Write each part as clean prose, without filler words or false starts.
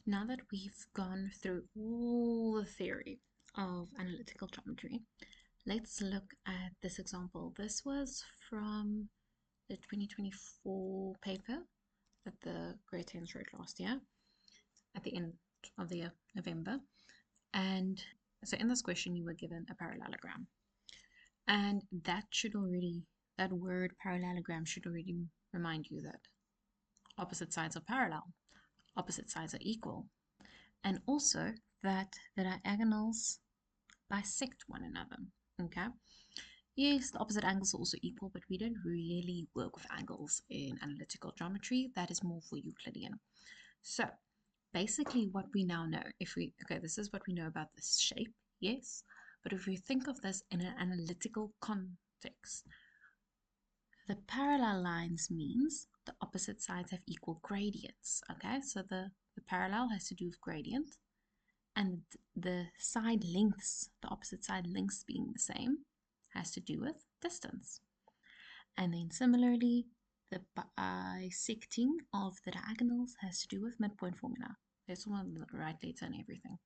Now that we've gone through all the theory of analytical geometry, let's look at this example. This was from the 2024 paper that the grade 10s wrote last year at the end of the year, November. And so in this question, you were given a parallelogram. And that word parallelogram should already remind you that opposite sides are parallel, opposite sides are equal, and also that the diagonals bisect one another. Okay. Yes, the opposite angles are also equal, but we don't really work with angles in analytical geometry. That is more for Euclidean. So basically what we now know, this is what we know about this shape, yes, but if we think of this in an analytical context, the parallel lines means the opposite sides have equal gradients, okay? So the parallel has to do with gradient, and the side lengths, the opposite side lengths being the same, has to do with distance. And then similarly, the bisecting of the diagonals has to do with midpoint formula. There's one right later and everything.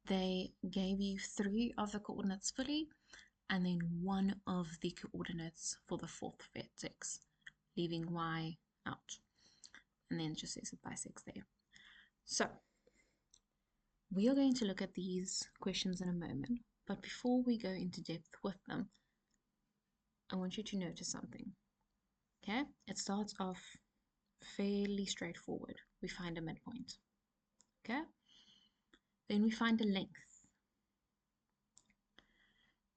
They gave you 3 of the coordinates fully, and then 1 of the coordinates for the 4th vertex, leaving y out. And then it just says it bisects there. So we are going to look at these questions in a moment, but before we go into depth with them, I want you to notice something. Okay, it starts off fairly straightforward. We find a midpoint. Okay, then we find a length.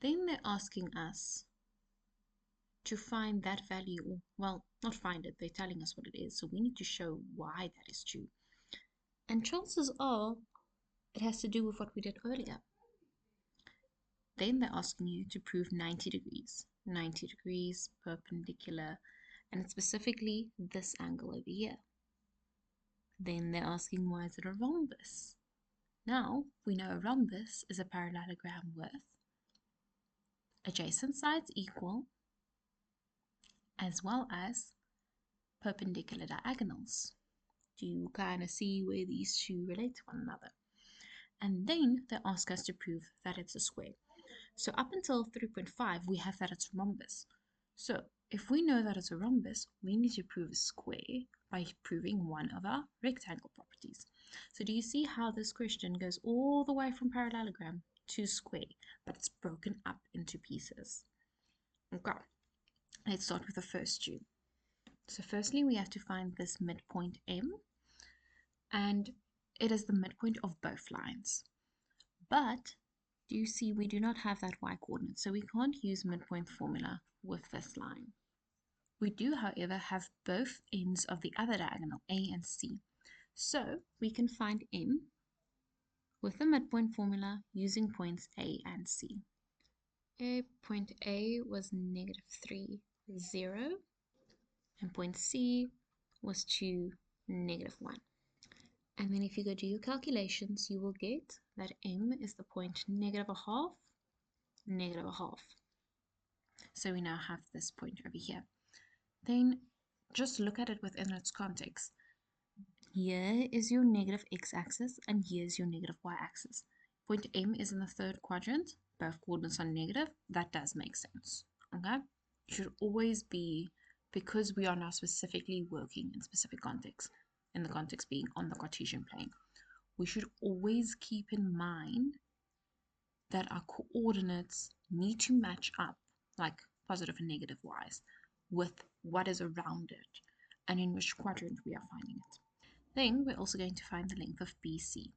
Then they're asking us to find that value, or, well, not find it, they're telling us what it is, so we need to show why that is true. And chances are it has to do with what we did earlier. Then they're asking you to prove 90 degrees. 90 degrees perpendicular, and it's specifically this angle over here. Then they're asking, why is it a rhombus? Now, we know a rhombus is a parallelogram with adjacent sides equal, as well as perpendicular diagonals. Do you kind of see where these two relate to one another? And then they ask us to prove that it's a square. So up until 3.5, we have that it's a rhombus. So if we know that it's a rhombus, we need to prove a square by proving one of our rectangle properties. So do you see how this question goes all the way from parallelogram to square, but it's broken up into pieces? Okay, let's start with the first two. So firstly, we have to find this midpoint M, and it is the midpoint of both lines. But do you see we do not have that y coordinate, so we can't use midpoint formula with this line. We do, however, have both ends of the other diagonal, A and C. So we can find M with the midpoint formula using points A and C. Point A was -3, 0, and point C was 2, -1. And then if you go do your calculations, you will get that M is the point -1/2, -1/2. So we now have this point over here. Then just look at it within its context. Here is your negative x-axis, and here's your negative y-axis. Point M is in the 3rd quadrant. Both coordinates are negative. That does make sense. Okay? It should always be, because we are now specifically working in specific context, in the context being on the Cartesian plane, we should always keep in mind that our coordinates need to match up, like positive and negative y's, with what is around it and in which quadrant we are finding it. Then we're also going to find the length of BC.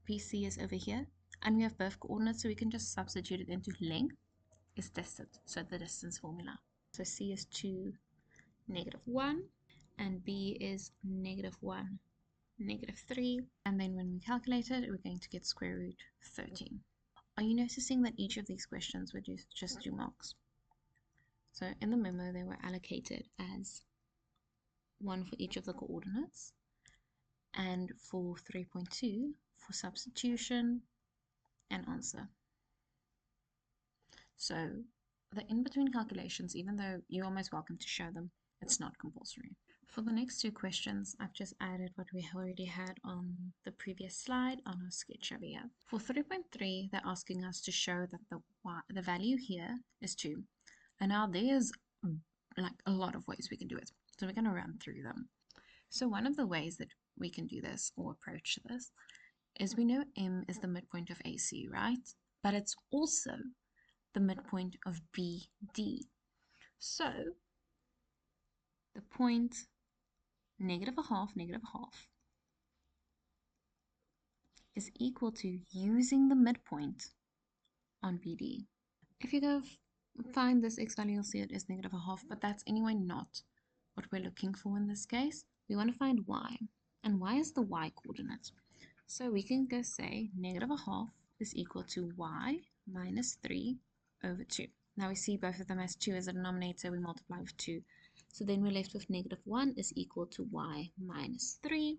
BC is over here, and we have both coordinates, so we can just substitute it into length is distance, so the distance formula. So C is 2, -1, and B is -1, -3, and then when we calculate it, we're going to get square root 13. Are you noticing that each of these questions were just 2 marks? So in the memo, they were allocated as 1 for each of the coordinates, and for 3.2 for substitution and answer. So the in-between calculations, even though you're almost welcome to show them, it's not compulsory. For the next two questions, I've just added what we already had on the previous slide on our sketch over here. For 3.3, they're asking us to show that the value here is 2. And now there's like a lot of ways we can do it. So we're going to run through them. So one of the ways that we can do this or approach this is we know M is the midpoint of AC, right? But it's also the midpoint of BD. So the point negative a half is equal to using the midpoint on BD. If you go find this x value, you'll see it is negative a half, but that's anyway not what we're looking for in this case. We want to find y, and y is the y coordinate. So we can go say negative a half is equal to y minus 3 over 2. Now we see both of them as 2 as a denominator, we multiply with 2. So then we're left with negative 1 is equal to y minus 3.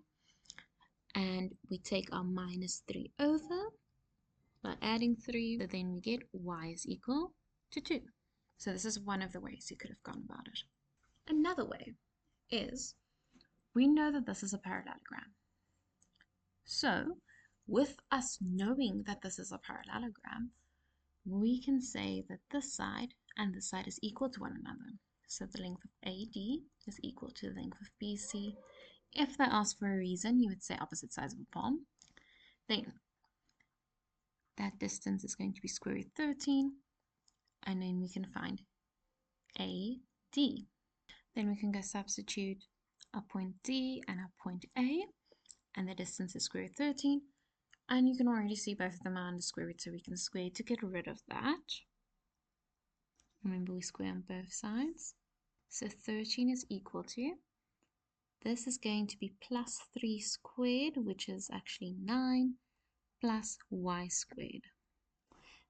And we take our minus 3 over by adding 3. So then we get y is equal to 2. So this is one of the ways you could have gone about it. Another way is we know that this is a parallelogram. So with us knowing that this is a parallelogram, we can say that this side and this side is equal to one another. So the length of AD is equal to the length of BC. If they ask for a reason, you would say opposite sides of a palm. Then that distance is going to be square root 13, and then we can find AD. Then we can go substitute our point D and our point A, and the distance is square root 13. And you can already see both of them are under square root, so we can square to get rid of that. Remember, we square on both sides. So 13 is equal to, this is going to be plus 3 squared, which is actually 9, plus y squared.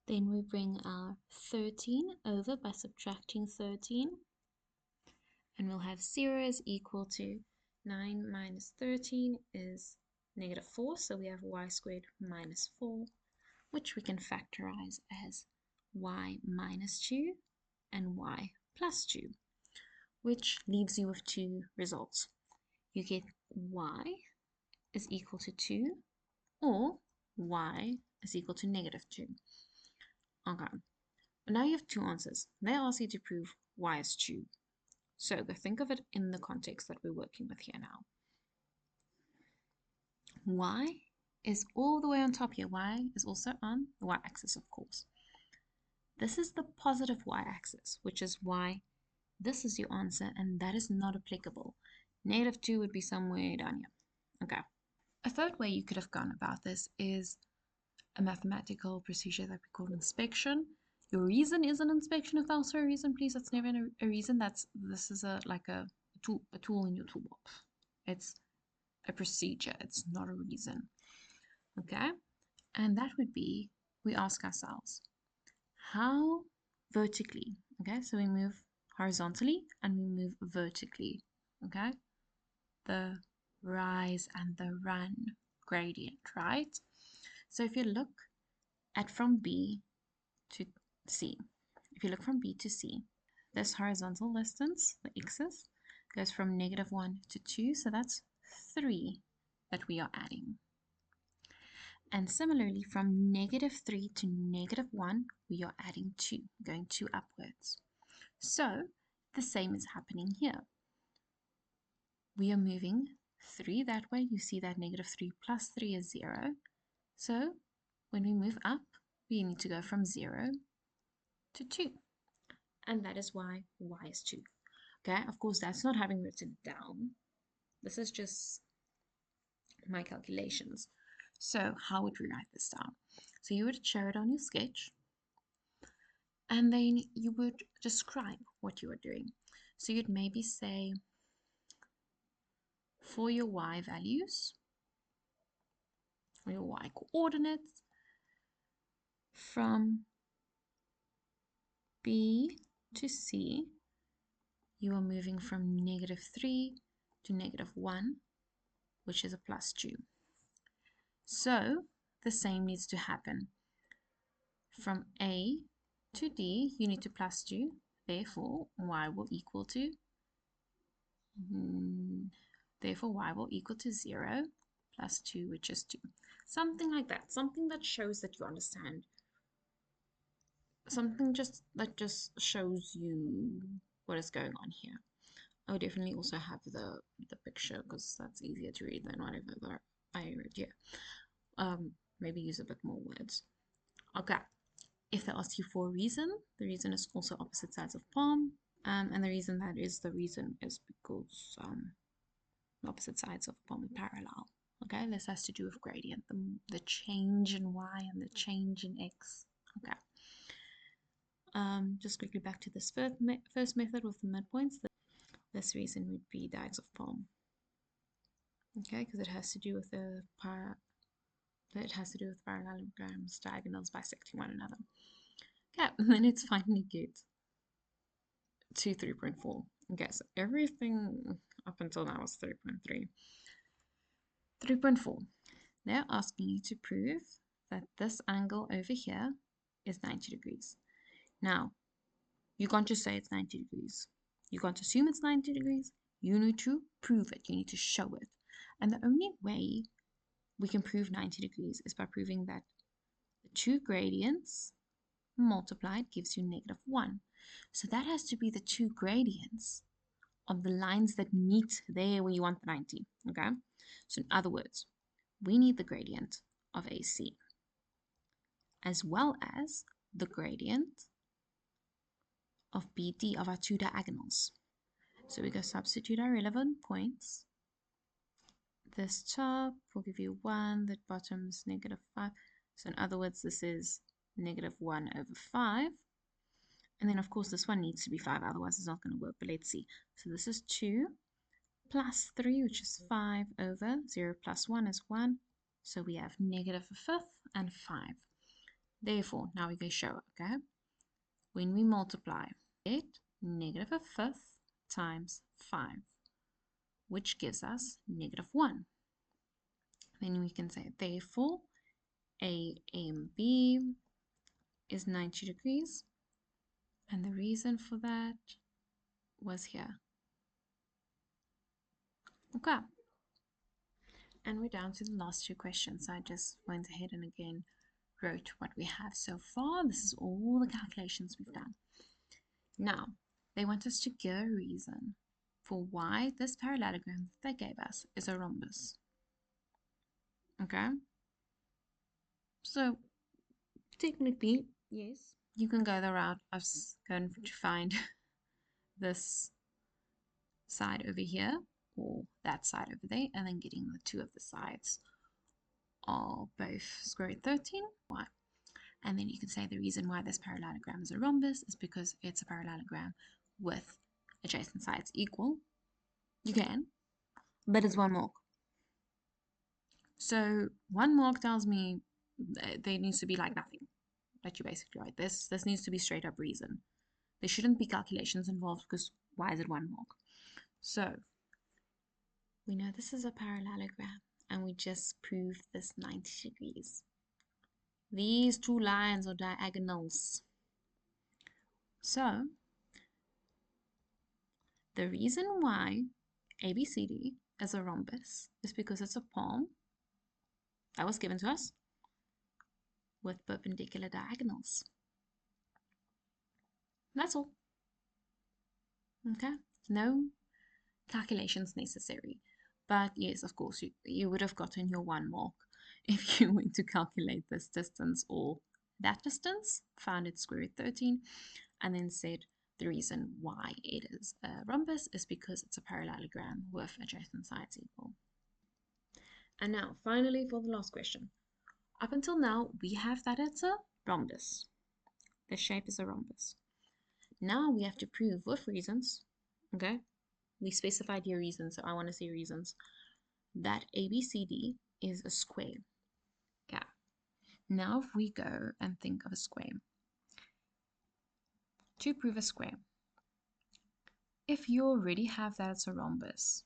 Then we bring our 13 over by subtracting 13. And we'll have 0 is equal to 9 minus 13 is negative 4. So we have y squared minus 4, which we can factorize as y minus 2 and y plus 2, which leaves you with two results. You get y is equal to 2 or y is equal to negative 2. Okay, now you have two answers. They ask you to prove y is 2. So go think of it in the context that we're working with here now. Y is all the way on top here. Y is also on the y-axis, of course. This is the positive y-axis, which is why this is your answer, and that is not applicable. Negative 2 would be somewhere down here. Okay. A third way you could have gone about this is a mathematical procedure that we call inspection. Your reason is an inspection. If that's a reason, please, that's never a reason. This is like a tool in your toolbox. It's a procedure. It's not a reason. Okay? And that would be, we ask ourselves, how vertically, okay? So we move horizontally and we move vertically, okay? The rise and the run gradient, right? So if you look at from B to C, if you look from B to C, this horizontal distance, the x's, goes from negative 1 to 2, so that's 3 that we are adding. And similarly, from negative 3 to negative 1, we are adding 2, going 2 upwards. So the same is happening here. We are moving 3 that way. You see that negative 3 plus 3 is 0. So when we move up, we need to go from 0 to 2. And that is why y is 2. Okay, of course, that's not having written down. This is just my calculations. So how would we write this down? So you would show it on your sketch, and then you would describe what you are doing. So you'd maybe say, for your y values, or your y coordinates, from B to C, you are moving from negative 3 to negative 1, which is a plus 2. So the same needs to happen. From A to D, you need to plus 2. Therefore, y will equal to Therefore, y will equal to 0 plus 2, which is 2. Something like that. Something that shows that you understand. Something that just shows you what is going on here. I would definitely also have the picture because that's easier to read than whatever I read here. Maybe use a bit more words. Okay. If they ask you for a reason, the reason is also opposite sides of palm. And the reason is because opposite sides of palm are parallel. Okay, this has to do with gradient, the change in y and the change in x. Okay. Just quickly back to this first method with the midpoints. This reason would be diagonals of palm. Okay, because it has to do with parallelograms, diagonals bisecting one another. Okay, and then it's finally get to 3.4. Okay, so everything up until now was 3.3. 3.4. They're asking you to prove that this angle over here is 90 degrees. Now, you can't just say it's 90 degrees. You can't assume it's 90 degrees. You need to prove it. You need to show it. And the only way we can prove 90 degrees is by proving that the two gradients multiplied gives you -1. So that has to be the two gradients of the lines that meet there where you want the 90. Okay? So in other words, we need the gradient of AC as well as the gradient of BD of our two diagonals. So we go substitute our relevant points. This top will give you 1, the bottom is -5. So in other words, this is -1/5. And then of course this one needs to be 5, otherwise it's not going to work. But let's see. So this is 2 plus 3, which is 5/0 plus 1 is 1. So we have -1/5 and 5. Therefore, now we can show it, okay? When we multiply, get -1/5 times 5, which gives us -1. Then we can say, therefore, AMB is 90 degrees. And the reason for that was here. Okay. And we're down to the last two questions. So I just went ahead and again wrote what we have so far. This is all the calculations we've done. Now, they want us to give a reason for why this parallelogram that they gave us is a rhombus. Okay? So, technically, yes, you can go the route of going to find this side over here or that side over there and then getting the two of the sides are both square root 13. Why? And then you can say the reason why this parallelogram is a rhombus is because it's a parallelogram with adjacent sides equal. You can, but it's 1 mark. So 1 mark tells me there needs to be like nothing that you basically write. This needs to be straight up reason. There shouldn't be calculations involved because why is it 1 mark? So we know this is a parallelogram and we just proved this 90 degrees. These two lines are diagonals. So the reason why ABCD is a rhombus is because it's a palm that was given to us with perpendicular diagonals. That's all. Okay, no calculations necessary. But yes, of course, you would have gotten your 1 mark if you went to calculate this distance or that distance, found its square root 13, and then said the reason why it is a rhombus is because it's a parallelogram with adjacent sides equal. And now, finally, for the last question. Up until now, we have that it's a rhombus. The shape is a rhombus. Now we have to prove with reasons, okay? We specified your reasons, so I want to see reasons, that ABCD is a square. Okay. Now if we go and think of a square. To prove a square, if you already have that it's a rhombus,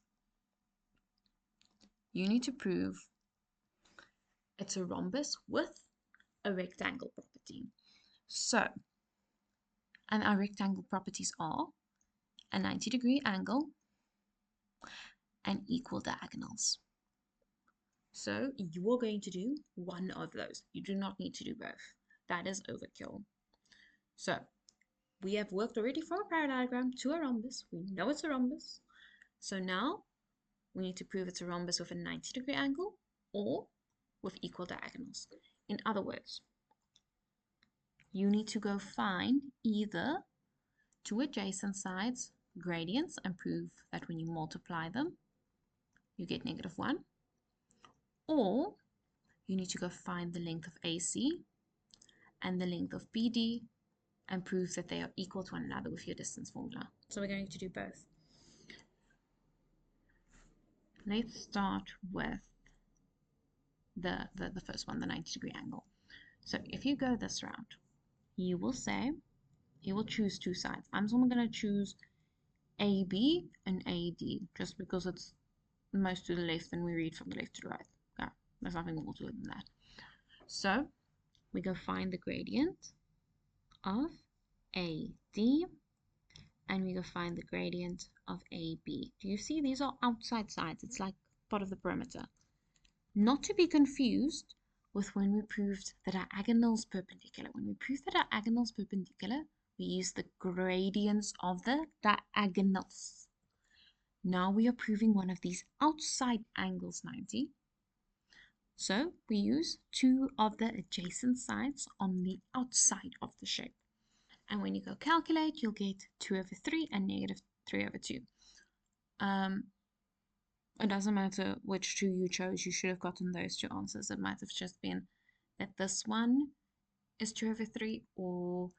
you need to prove it's a rhombus with a rectangle property. So, and our rectangle properties are a 90-degree angle and equal diagonals. So you are going to do one of those. You do not need to do both. That is overkill. So we have worked already from a parallelogram to a rhombus. We know it's a rhombus. So now we need to prove it's a rhombus with a 90-degree angle or with equal diagonals. In other words, you need to go find either two adjacent sides gradients and prove that when you multiply them, you get -1. Or you need to go find the length of AC and the length of BD and prove that they are equal to one another with your distance formula. So we're going to do both. Let's start with the first one, the 90-degree angle. So if you go this route, you will choose two sides. I'm only going to choose AB and AD just because it's most to the left and we read from the left to the right. Okay, there's nothing more to it than that. So we go find the gradient of AD and we go find the gradient of AB. Do you see these are outside sides? It's like part of the perimeter. Not to be confused with when we proved the diagonals perpendicular. When we proved the diagonals perpendicular, we use the gradients of the diagonals. Now we are proving one of these outside angles 90. So we use two of the adjacent sides on the outside of the shape. And when you go calculate, you'll get 2/3 and -3/2. It doesn't matter which two you chose, you should have gotten those two answers. It might have just been that this one is 2/3 or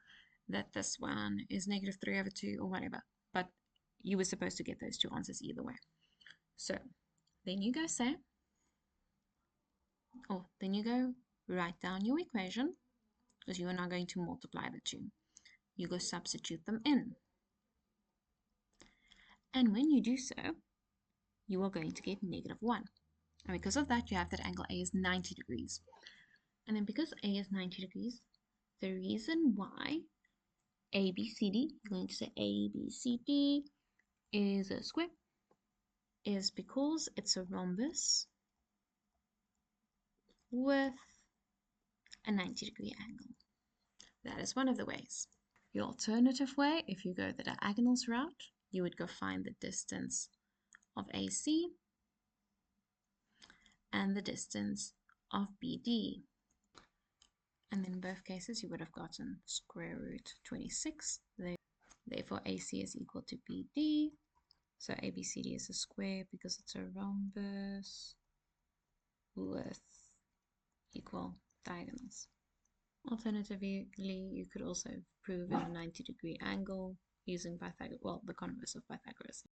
that this one is -3/2 or whatever. But you were supposed to get those two answers either way. So then you go write down your equation because you are now going to multiply the two. You go substitute them in. And when you do so, you are going to get -1. And because of that, you have that angle A is 90 degrees. And then because A is 90 degrees, the reason why ABCD, you're going to say ABCD is a square, is because it's a rhombus with a 90-degree angle. That is one of the ways. The alternative way, if you go the diagonals route, you would go find the distance of AC and the distance of BD. And then in both cases, you would have gotten square root 26. Therefore, AC is equal to BD. So ABCD is a square because it's a rhombus with equal diagonals. Alternatively, you could also prove a 90-degree angle using the converse of Pythagoras.